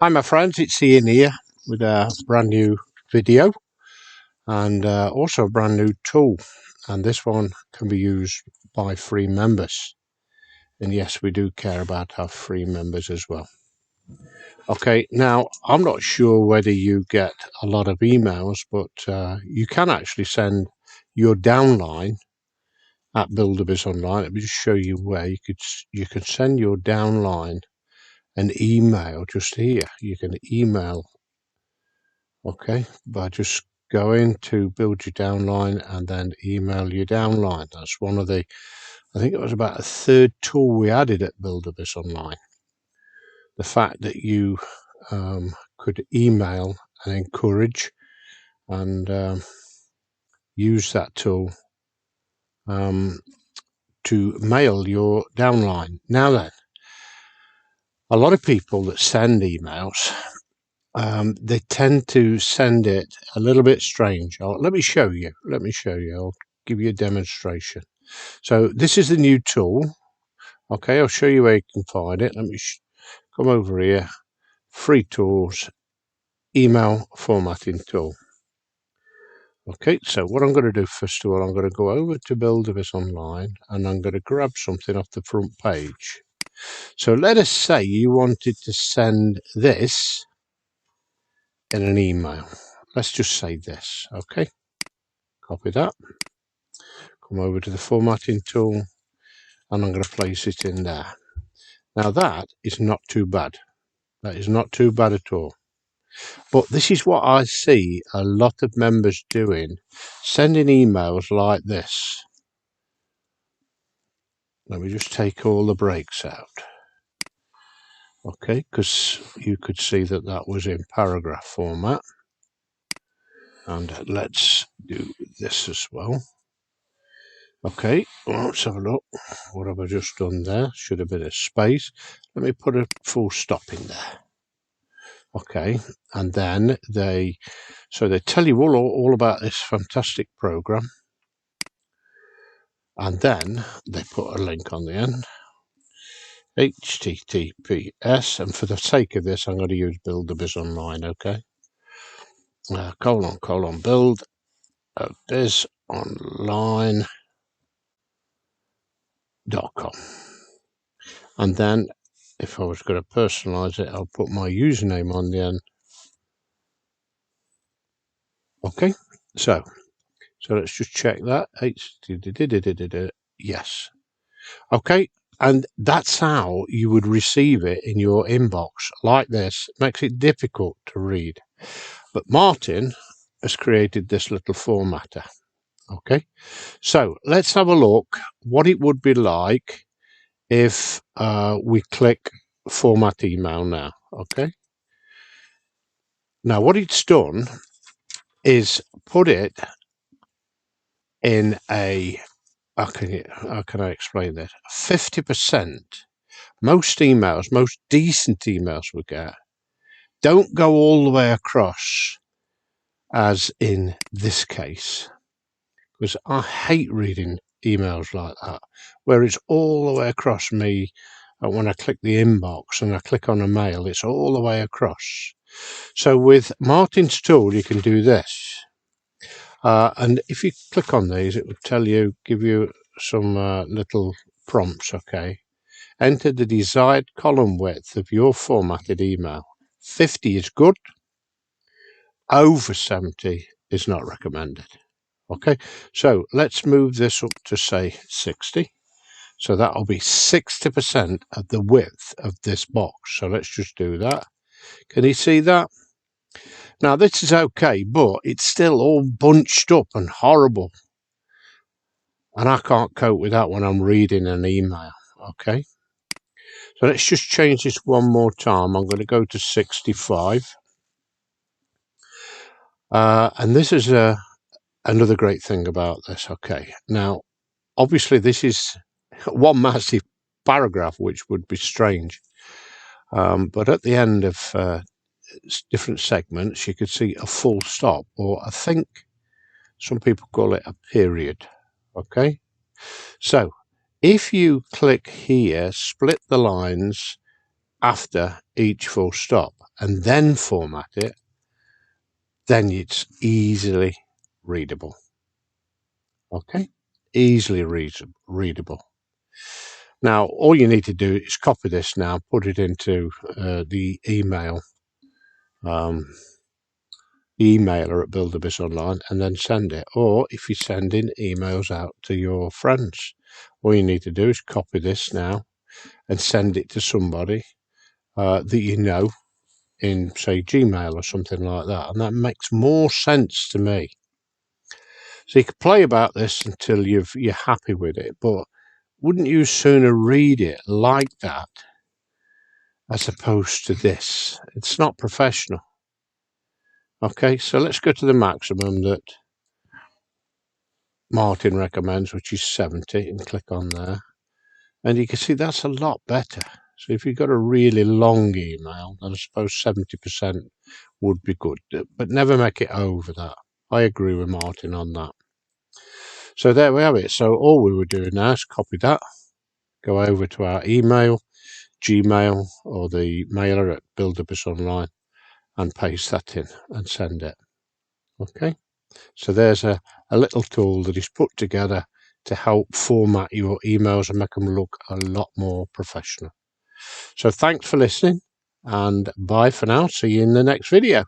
Hi my friends, it's Ian here with a brand new video and also a brand new tool, and this one can be used by free members, and yes, we do care about our free members as well. Okay, now I'm not sure whether you get a lot of emails, but you can actually send your downline at Buildabizonline. Let me just show you where you can send your downline an email just here. You can email, okay, by just going to build your downline and then email your downline. That's one of the, I think it was about a third tool we added at Buildabizonline. The fact that you could email and encourage and use that tool to mail your downline. Now then, a lot of people that send emails, they tend to send it a little bit strange. Let me show you. I'll give you a demonstration. So this is the new tool. Okay, I'll show you where you can find it. Let me come over here. Free tools, email formatting tool. Okay, so what I'm going to do first of all, I'm going to go over to Buildabizonline and I'm going to grab something off the front page. So let us say you wanted to send this in an email. Let's just say this. Okay, copy that. Come over to the formatting tool and I'm going to place it in there. Now that is not too bad. That is not too bad at all. But this is what I see a lot of members doing, sending emails like this. Let me just take all the breaks out. Okay, because you could see that that was in paragraph format. And let's do this as well. Okay, let's have a look. What have I just done there? Should have been a space. Let me put a full stop in there. Okay, and then they tell you all about this fantastic program, and then they put a link on the end. HTTPS, and for the sake of this, I'm going to use Buildabizonline. Okay, buildabizonline.com, and then if I was going to personalize it, I'll put my username on the end. Okay, so let's just check that. Yes. Okay, and that's how you would receive it in your inbox, like this. It makes it difficult to read. But Martin has created this little formatter. Okay, so let's have a look what it would be like if we click format email now. Okay, now what it's done is put it in a, how can I explain this? 50%. Most emails, most decent emails we get, don't go all the way across as in this case, because I hate reading emails like that, where it's all the way across me. When I click the inbox and I click on a mail, it's all the way across. So with Martin's tool, you can do this. And if you click on these, it will give you some little prompts. Okay, enter the desired column width of your formatted email. 50 is good. Over 70 is not recommended. Okay, so let's move this up to say 60. So that'll be 60% of the width of this box. So let's just do that. Can you see that? Now this is okay, but it's still all bunched up and horrible. And I can't cope with that when I'm reading an email. Okay, so let's just change this one more time. I'm going to go to 65. And this is another great thing about this. Okay, now obviously this is one massive paragraph, which would be strange. But at the end of different segments, you could see a full stop, or I think some people call it a period. Okay, so if you click here, split the lines, after each full stop and then format it, then it's easily readable. Okay, easily readable. Now, all you need to do is copy this now, put it into the emailer at Buildabizonline, and then send it. Or if you're sending emails out to your friends, all you need to do is copy this now and send it to somebody that you know in, say, Gmail or something like that. And that makes more sense to me. So you can play about this until you're happy with it, but wouldn't you sooner read it like that as opposed to this? It's not professional. Okay, so let's go to the maximum that Martin recommends, which is 70, and click on there. And you can see that's a lot better. So if you've got a really long email, then I suppose 70% would be good, but never make it over that. I agree with Martin on that. So there we have it. So all we were doing now is copy that, go over to our email, Gmail, or the mailer at Buildabizonline, and paste that in and send it. Okay, so there's a little tool that is put together to help format your emails and make them look a lot more professional. So thanks for listening, and bye for now. See you in the next video.